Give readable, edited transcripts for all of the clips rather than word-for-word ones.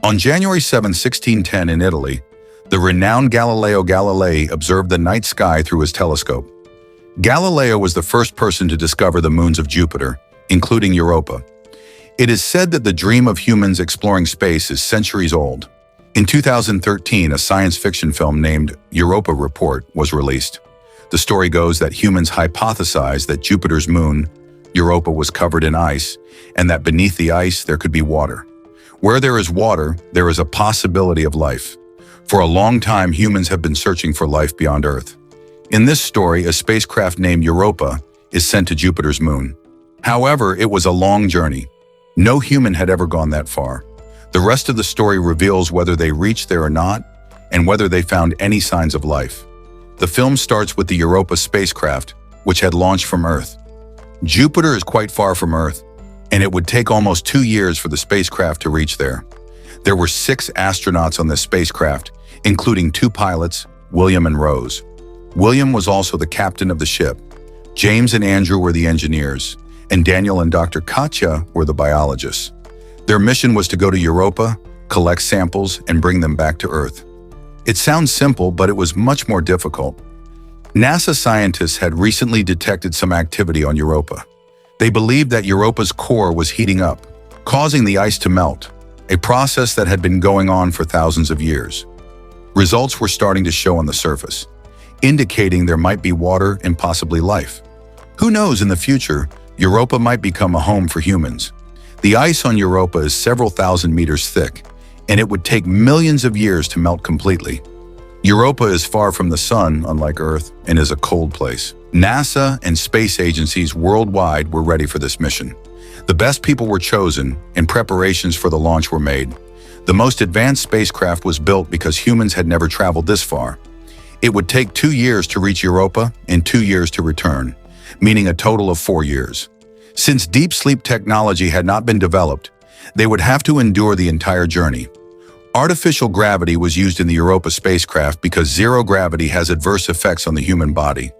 On January 7, 1610 in Italy, the renowned Galileo Galilei observed the night sky through his telescope. Galileo was the first person to discover the moons of Jupiter, including Europa. It is said that the dream of humans exploring space is centuries old. In 2013, a science fiction film named Europa Report was released. The story goes that humans hypothesized that Jupiter's moon, Europa, was covered in ice, and that beneath the ice there could be water. Where there is water, there is a possibility of life. For a long time, humans have been searching for life beyond Earth. In this story, a spacecraft named Europa is sent to Jupiter's moon. However, it was a long journey. No human had ever gone that far. The rest of the story reveals whether they reached there or not, and whether they found any signs of life. The film starts with the Europa spacecraft, which had launched from Earth. Jupiter is quite far from Earth, and it would take almost 2 years for the spacecraft to reach there. There were 6 astronauts on this spacecraft, including 2 pilots, William and Rose. William was also the captain of the ship. James and Andrew were the engineers, and Daniel and Dr. Katja were the biologists. Their mission was to go to Europa, collect samples, and bring them back to Earth. It sounds simple, but it was much more difficult. NASA scientists had recently detected some activity on Europa. They believed that Europa's core was heating up, causing the ice to melt, a process that had been going on for thousands of years. Results were starting to show on the surface, indicating there might be water and possibly life. Who knows, in the future, Europa might become a home for humans. The ice on Europa is several thousand meters thick, and it would take millions of years to melt completely. Europa is far from the sun, unlike Earth, and is a cold place. NASA and space agencies worldwide were ready for this mission. The best people were chosen, and preparations for the launch were made. The most advanced spacecraft was built because humans had never traveled this far. It would take 2 years to reach Europa and 2 years to return, meaning a total of 4 years. Since deep sleep technology had not been developed, they would have to endure the entire journey. Artificial gravity was used in the Europa spacecraft because zero gravity has adverse effects on the human body.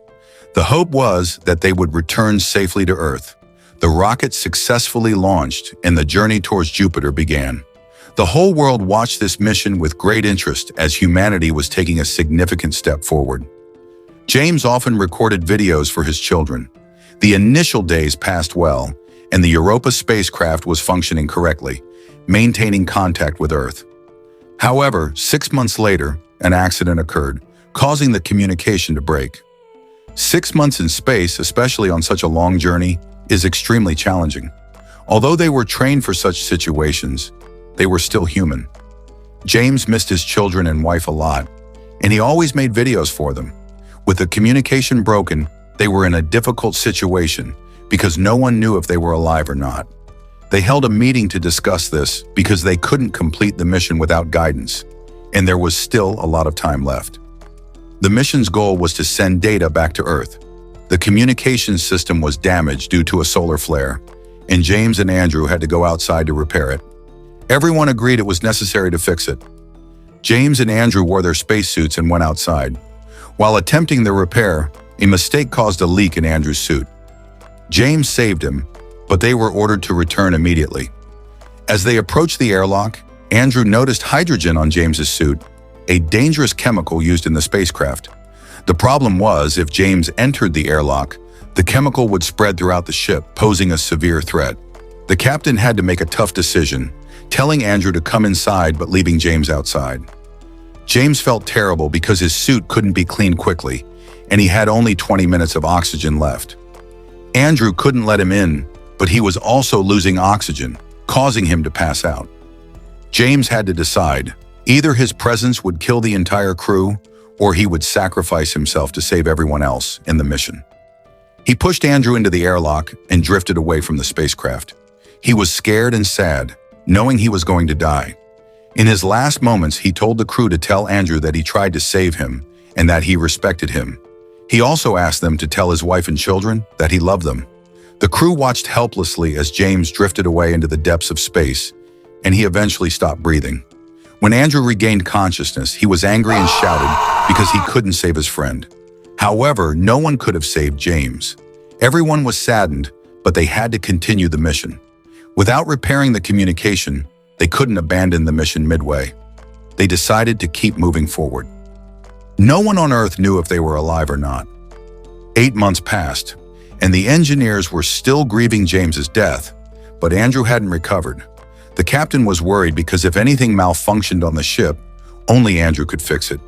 The hope was that they would return safely to Earth. The rocket successfully launched, and the journey towards Jupiter began. The whole world watched this mission with great interest as humanity was taking a significant step forward. James often recorded videos for his children. The initial days passed well, and the Europa spacecraft was functioning correctly, maintaining contact with Earth. However, 6 months later, an accident occurred, causing the communication to break. 6 months in space, especially on such a long journey, is extremely challenging. Although they were trained for such situations, they were still human. James missed his children and wife a lot, and he always made videos for them. With the communication broken, they were in a difficult situation because no one knew if they were alive or not. They held a meeting to discuss this because they couldn't complete the mission without guidance, and there was still a lot of time left. The mission's goal was to send data back to Earth. The communications system was damaged due to a solar flare, and James and Andrew had to go outside to repair it. Everyone agreed it was necessary to fix it. James and Andrew wore their spacesuits and went outside. While attempting the repair, a mistake caused a leak in Andrew's suit. James saved him, but they were ordered to return immediately. As they approached the airlock, Andrew noticed hydrogen on James's suit, a dangerous chemical used in the spacecraft. The problem was, if James entered the airlock, the chemical would spread throughout the ship, posing a severe threat. The captain had to make a tough decision, telling Andrew to come inside but leaving James outside. James felt terrible because his suit couldn't be cleaned quickly, and he had only 20 minutes of oxygen left. Andrew couldn't let him in, but he was also losing oxygen, causing him to pass out. James had to decide. Either his presence would kill the entire crew, or he would sacrifice himself to save everyone else in the mission. He pushed Andrew into the airlock and drifted away from the spacecraft. He was scared and sad, knowing he was going to die. In his last moments, he told the crew to tell Andrew that he tried to save him and that he respected him. He also asked them to tell his wife and children that he loved them. The crew watched helplessly as James drifted away into the depths of space, and he eventually stopped breathing. When Andrew regained consciousness, he was angry and shouted because he couldn't save his friend. However, no one could have saved James. Everyone was saddened, but they had to continue the mission. Without repairing the communication, They couldn't abandon the mission midway. They decided to keep moving forward. No one on Earth knew if they were alive or not. 8 months passed, and the engineers were still grieving James's death, but Andrew hadn't recovered. The captain was worried because if anything malfunctioned on the ship, only Andrew could fix it.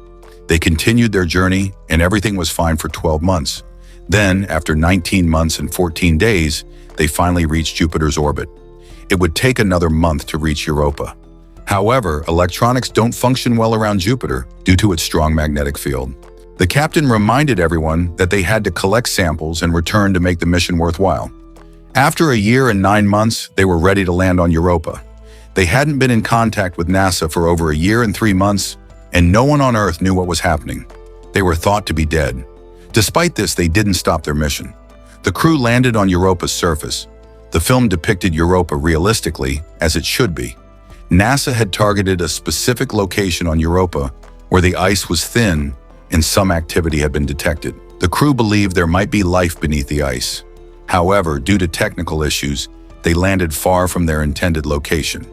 They continued their journey, and everything was fine for 12 months. Then, after 19 months and 14 days, they finally reached Jupiter's orbit. It would take another month to reach Europa. However, electronics don't function well around Jupiter due to its strong magnetic field. The captain reminded everyone that they had to collect samples and return to make the mission worthwhile. After a year and 9 months, they were ready to land on Europa. They hadn't been in contact with NASA for over a year and 3 months, and no one on Earth knew what was happening. They were thought to be dead. Despite this, they didn't stop their mission. The crew landed on Europa's surface. The film depicted Europa realistically, as it should be. NASA had targeted a specific location on Europa where the ice was thin and some activity had been detected. The crew believed there might be life beneath the ice. However, due to technical issues, they landed far from their intended location.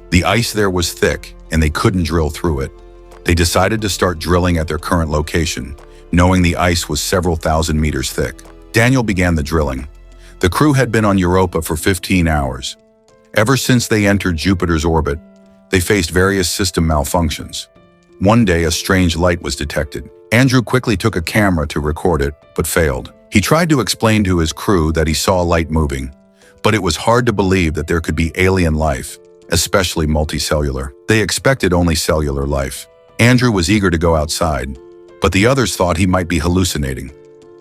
The ice there was thick and they couldn't drill through it. They decided to start drilling at their current location, knowing the ice was several thousand meters thick. Daniel began the drilling. The crew had been on Europa for 15 hours. Ever since they entered Jupiter's orbit, they faced various system malfunctions. One day, a strange light was detected. Andrew quickly took a camera to record it, but failed. He tried to explain to his crew that he saw a light moving, but it was hard to believe that there could be alien life, especially multicellular. They expected only cellular life. Andrew was eager to go outside, but the others thought he might be hallucinating.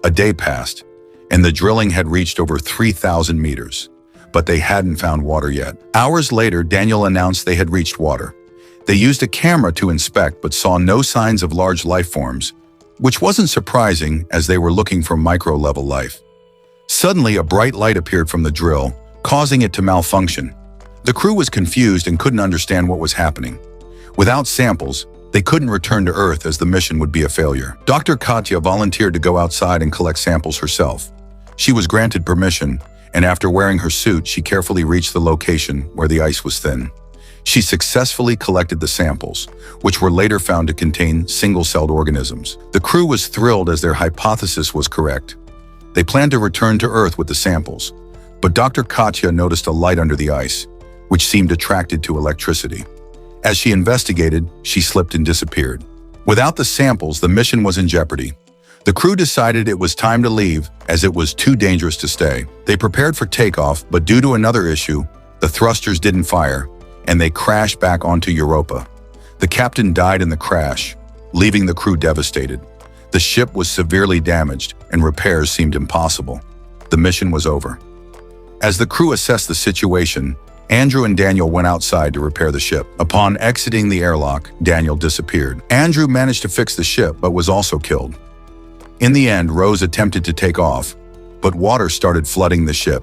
A day passed, and the drilling had reached over 3,000 meters, but they hadn't found water yet. Hours later, Daniel announced they had reached water. They used a camera to inspect but saw no signs of large life forms, which wasn't surprising as they were looking for micro-level life. Suddenly, a bright light appeared from the drill, causing it to malfunction. The crew was confused and couldn't understand what was happening. Without samples, they couldn't return to Earth as the mission would be a failure. Dr. Katya volunteered to go outside and collect samples herself. She was granted permission, and after wearing her suit, she carefully reached the location where the ice was thin. She successfully collected the samples, which were later found to contain single-celled organisms. The crew was thrilled as their hypothesis was correct. They planned to return to Earth with the samples, but Dr. Katya noticed a light under the ice, which seemed attracted to electricity. As she investigated, she slipped and disappeared. Without the samples, the mission was in jeopardy. The crew decided it was time to leave as it was too dangerous to stay. They prepared for takeoff, but due to another issue, the thrusters didn't fire, and they crashed back onto Europa. The captain died in the crash, leaving the crew devastated. The ship was severely damaged, and repairs seemed impossible. The mission was over. As the crew assessed the situation, Andrew and Daniel went outside to repair the ship. Upon exiting the airlock, Daniel disappeared. Andrew managed to fix the ship, but was also killed. In the end, Rose attempted to take off, but water started flooding the ship,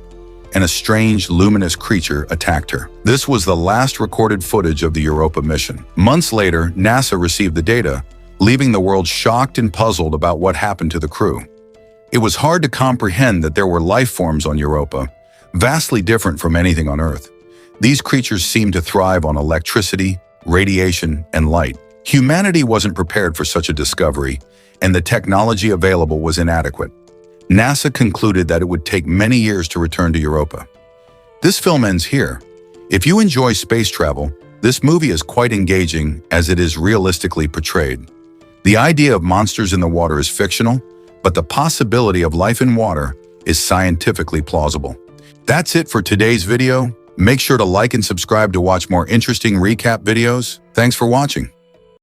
and a strange, luminous creature attacked her. This was the last recorded footage of the Europa mission. Months later, NASA received the data, leaving the world shocked and puzzled about what happened to the crew. It was hard to comprehend that there were life forms on Europa, vastly different from anything on Earth. These creatures seemed to thrive on electricity, radiation, and light. Humanity wasn't prepared for such a discovery, and the technology available was inadequate. NASA concluded that it would take many years to return to Europa. This film ends here. If you enjoy space travel, this movie is quite engaging as it is realistically portrayed. The idea of monsters in the water is fictional, but the possibility of life in water is scientifically plausible. That's it for today's video. Make sure to like and subscribe to watch more interesting recap videos. Thanks for watching.